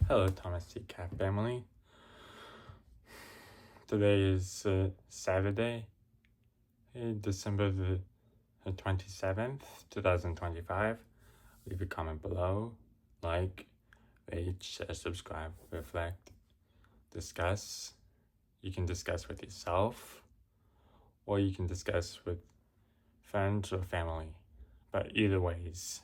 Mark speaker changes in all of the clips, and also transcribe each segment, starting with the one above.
Speaker 1: Hello, Thomas T. Cat family. Today is Saturday, December the 27th, 2025. Leave a comment below, like, rate, share, subscribe, reflect, discuss. You can discuss with yourself, or you can discuss with friends or family. But either ways,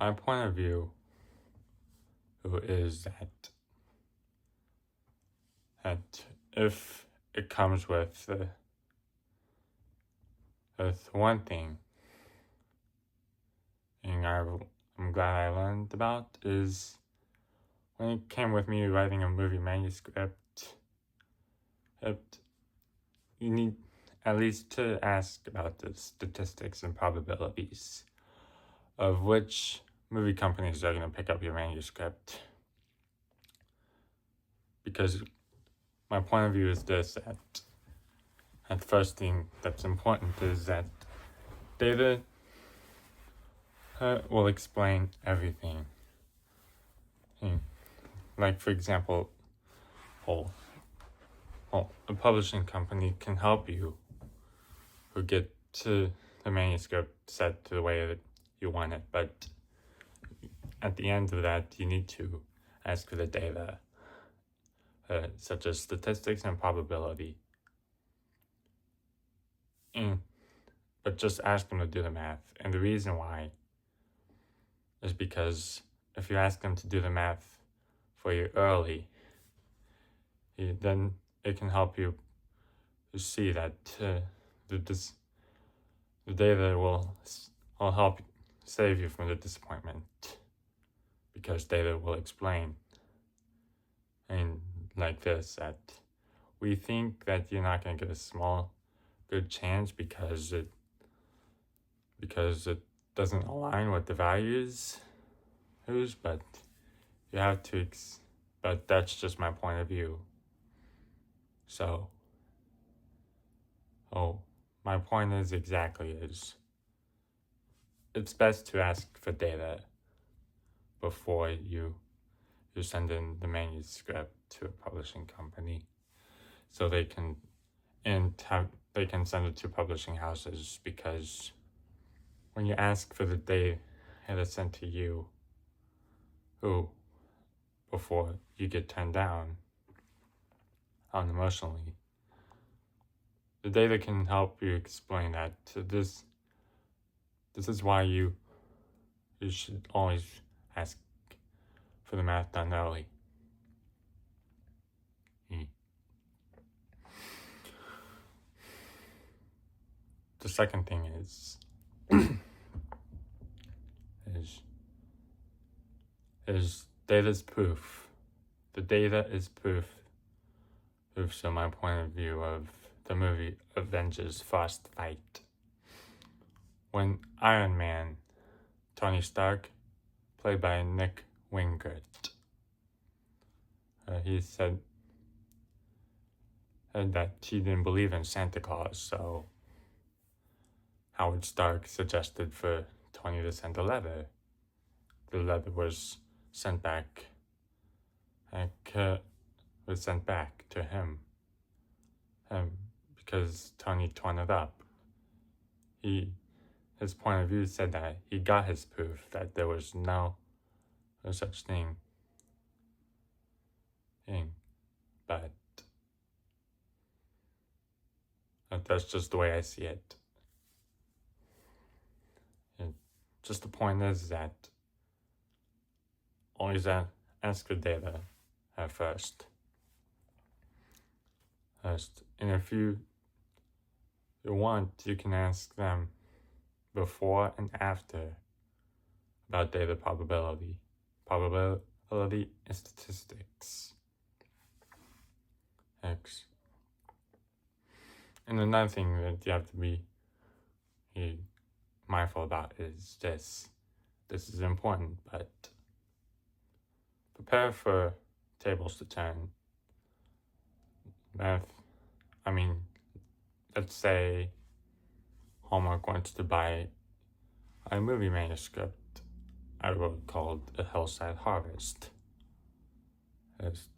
Speaker 1: my point of view is that if it comes with one thing, and I'm glad I learned about, is when it came with me writing a movie manuscript, you need at least to ask about the statistics and probabilities of which movie companies are going to pick up your manuscript. Because my point of view is this, that the first thing that's important is that data will explain everything. Like, for example, a publishing company can help you get to the manuscript set to the way that you want it, but at the end of that, you need to ask for the data, such as statistics and probability. But just ask them to do the math. And the reason why is because if you ask them to do the math for you early, then it can help you see that the data will help save you from the disappointment, because data will explain. And like this, that we think that you're not going to get a small good chance because it doesn't align with the values, but you have to, but that's just my point of view. So, my point is it's best to ask for data before you send in the manuscript to a publishing company, so they can send it to publishing houses. Because when you ask for the data sent to you, before you get turned down unemotionally, the data can help you explain that this is why you should always ask for the math done early. The second thing is data's proof. The data is proof. So my point of view of the movie Avengers First Fight, when Iron Man, Tony Stark, played by Nick Wingert, he said that he didn't believe in Santa Claus, so Howard Stark suggested for Tony to send a letter. The letter was sent back to him, because Tony torn it up. His point of view said that he got his proof that there was no such thing. But that's just the way I see it. Just the point is that always ask for data first. And if you want, you can ask them before and after about data probability and statistics. And another thing that you have to be mindful about is this is important, but prepare for tables to turn. Let's say Hallmark wants to buy a movie manuscript I wrote called A Hillside Harvest. Let's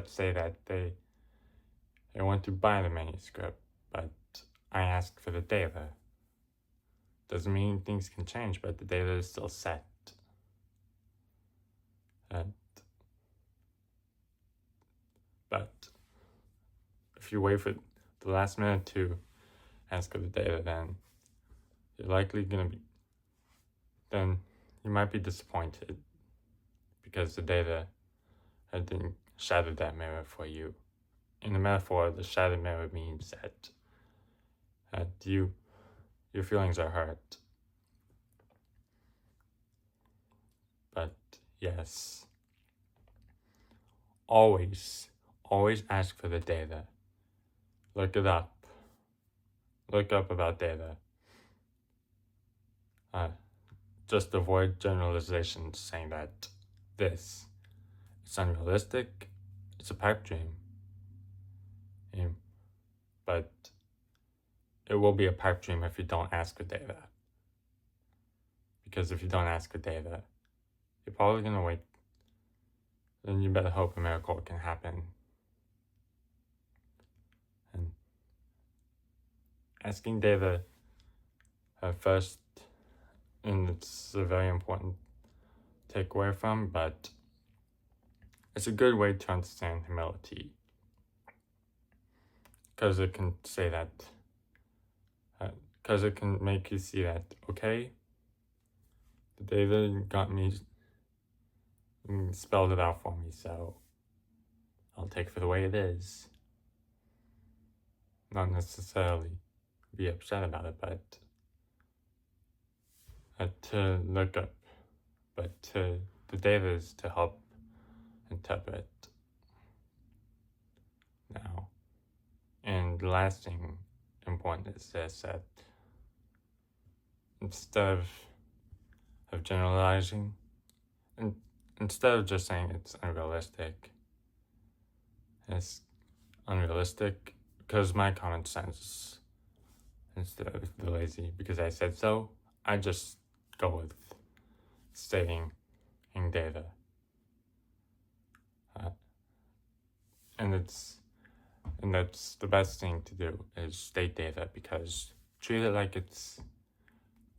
Speaker 1: say that they went to buy the manuscript, but I asked for the data. Doesn't mean things can change, but the data is still set. But if you wait for the last minute to ask for the data, then you're likely then you might be disappointed because the data didn't shatter that mirror for you. In the metaphor, the shattered mirror means that your feelings are hurt. But yes, always ask for the data. Look it up. Look up about data. Just avoid generalizations saying that it's unrealistic, it's a pipe dream. But it will be a pipe dream if you don't ask for data. Because if you don't ask for data, you're probably going to wait. Then you better hope a miracle can happen. And asking data first, and it's a very important takeaway from, but it's a good way to understand humility. Because it can say that, because it can make you see that, okay, the data got me, spelled it out for me, so I'll take it for the way it is. Not necessarily be upset about it, but to look up, but the data is to help interpret now. And the last thing important is this, that instead of generalizing, and instead of just saying it's unrealistic because my common sense instead of the lazy because I said so, I just go with stating in data. And that's the best thing to do is state data, because treat it like it's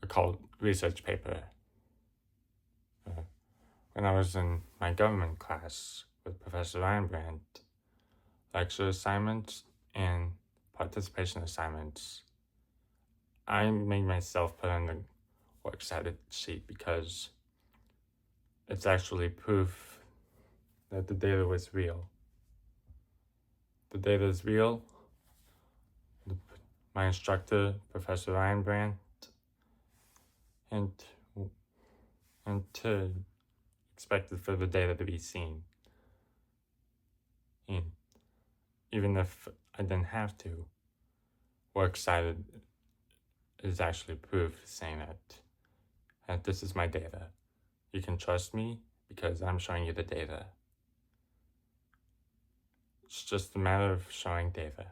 Speaker 1: a research paper. When I was in my government class with Professor Reinbrand, lecture assignments and participation assignments, I made myself put on the works cited sheet because it's actually proof that the data was real. The data is real. My instructor, Professor Reinbrand, and to expected for the data to be seen. And even if I didn't have to, works cited is actually proof saying that this is my data. You can trust me because I'm showing you the data. It's just a matter of showing data.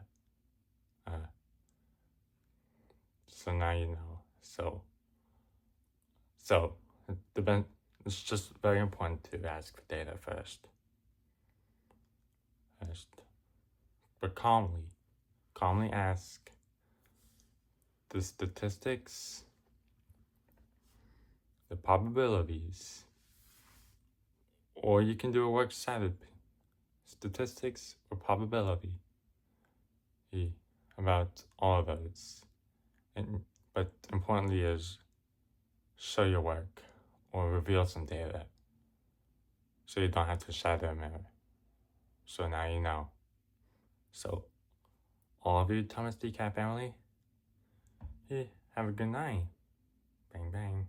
Speaker 1: So now you know. So it's just very important to ask for data first. But calmly ask the statistics, the probabilities, or you can do a works cited statistics or probability about all of those. But importantly is show your work or reveal some data so you don't have to shatter a mirror. So now you know. So all of you Thomas D. Cat family, have a good night. Bang bang.